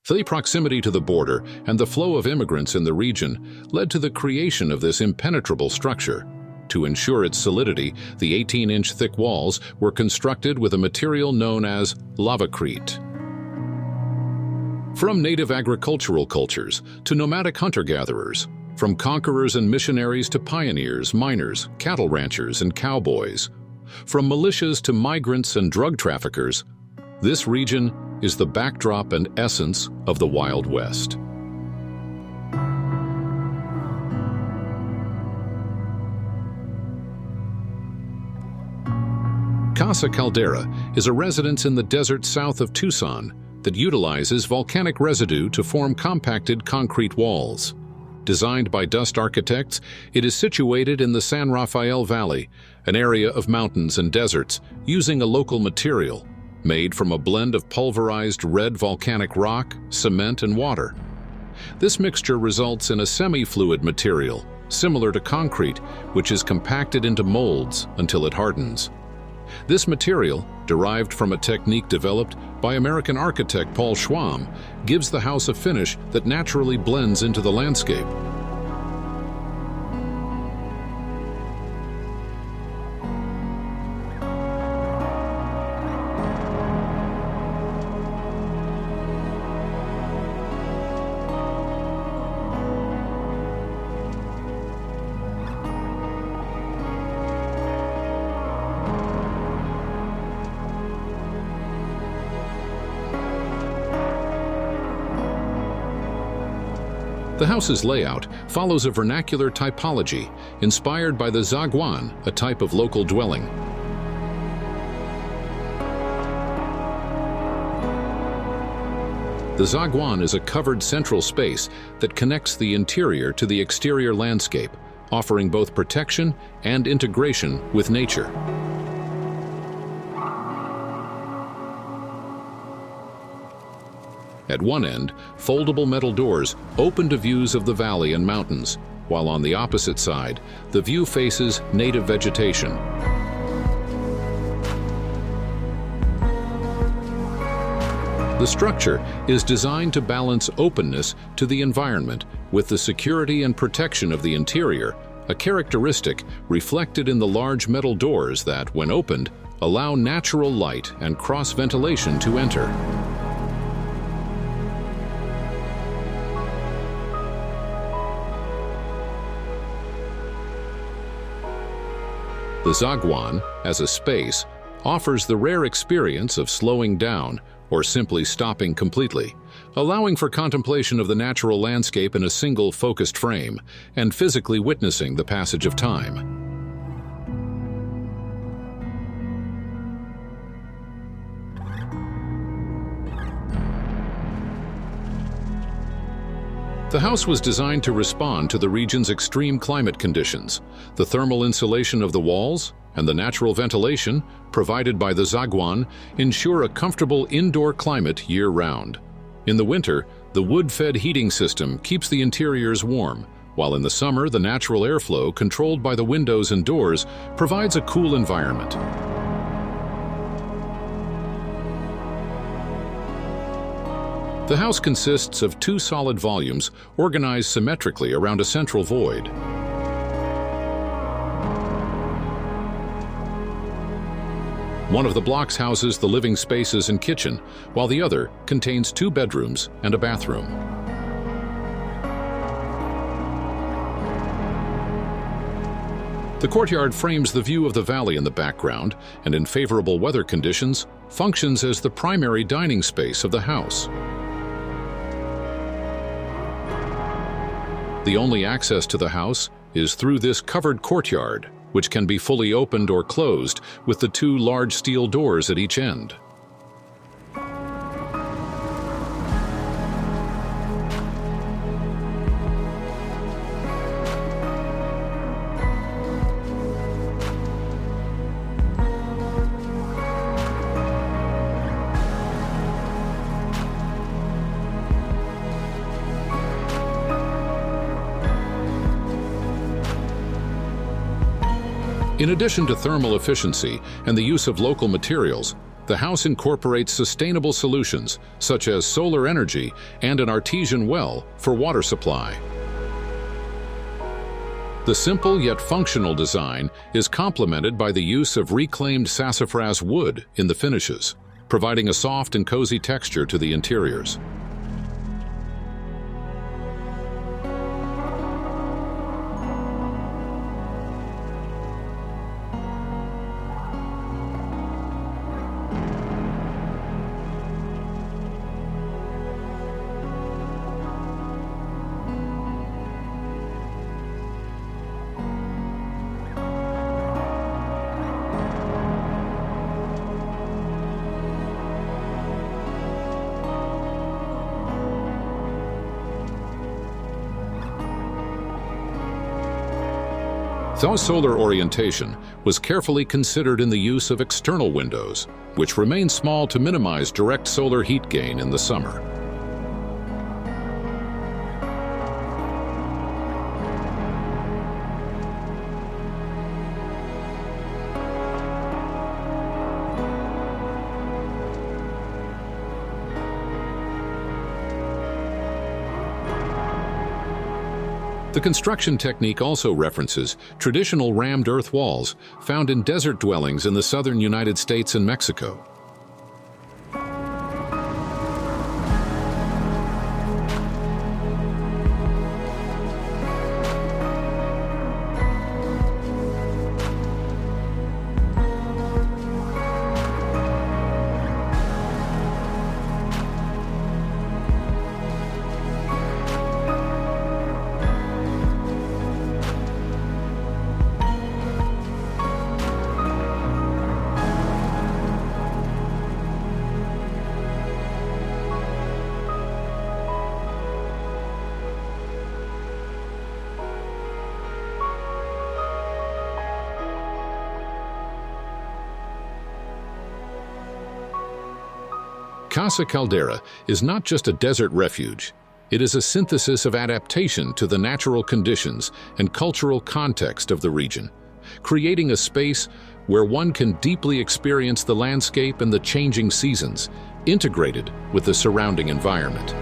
The proximity to the border and the flow of immigrants in the region led to the creation of this impenetrable structure. To ensure its solidity, the 18-inch thick walls were constructed with a material known as Lava-Crete. From native agricultural cultures to nomadic hunter-gatherers, from conquerors and missionaries to pioneers, miners, cattle ranchers, and cowboys, from militias to migrants and drug traffickers, this region is the backdrop and essence of the Wild West. Casa Caldera is a residence in the desert south of Tucson that utilizes volcanic residue to form compacted concrete walls. Designed by dust architects, it is situated in the San Rafael Valley, an area of mountains and deserts, using a local material made from a blend of pulverized red volcanic rock, cement, and water. This mixture results in a semi-fluid material, similar to concrete, which is compacted into molds until it hardens. This material, derived from a technique developed by American architect Paul Schwamm, gives the house a finish that naturally blends into the landscape. The house's layout follows a vernacular typology inspired by the Zaguan, a type of local dwelling. The Zaguan is a covered central space that connects the interior to the exterior landscape, offering both protection and integration with nature. At one end, foldable metal doors open to views of the valley and mountains, while on the opposite side, the view faces native vegetation. The structure is designed to balance openness to the environment with the security and protection of the interior, a characteristic reflected in the large metal doors that, when opened, allow natural light and cross-ventilation to enter. The Zaguan, as a space, offers the rare experience of slowing down or simply stopping completely, allowing for contemplation of the natural landscape in a single focused frame and physically witnessing the passage of time. The house was designed to respond to the region's extreme climate conditions. The thermal insulation of the walls and the natural ventilation provided by the Zaguan ensure a comfortable indoor climate year-round. In the winter, the wood-fed heating system keeps the interiors warm, while in the summer, the natural airflow controlled by the windows and doors provides a cool environment. The house consists of two solid volumes organized symmetrically around a central void. One of the blocks houses the living spaces and kitchen, while the other contains 2 bedrooms and a bathroom. The courtyard frames the view of the valley in the background, and in favorable weather conditions, functions as the primary dining space of the house. The only access to the house is through this covered courtyard, which can be fully opened or closed with the 2 large steel doors at each end. In addition to thermal efficiency and the use of local materials, The house incorporates sustainable solutions, such as solar energy and an artesian well for water supply. The simple yet functional design is complemented by the use of reclaimed sassafras wood in the finishes, providing a soft and cozy texture to the interiors. The solar orientation was carefully considered in the use of external windows, which remain small to minimize direct solar heat gain in the summer. The construction technique also references traditional rammed earth walls found in desert dwellings in the southern United States and Mexico. Casa Caldera is not just a desert refuge. It is a synthesis of adaptation to the natural conditions and cultural context of the region, creating a space where one can deeply experience the landscape and the changing seasons, integrated with the surrounding environment.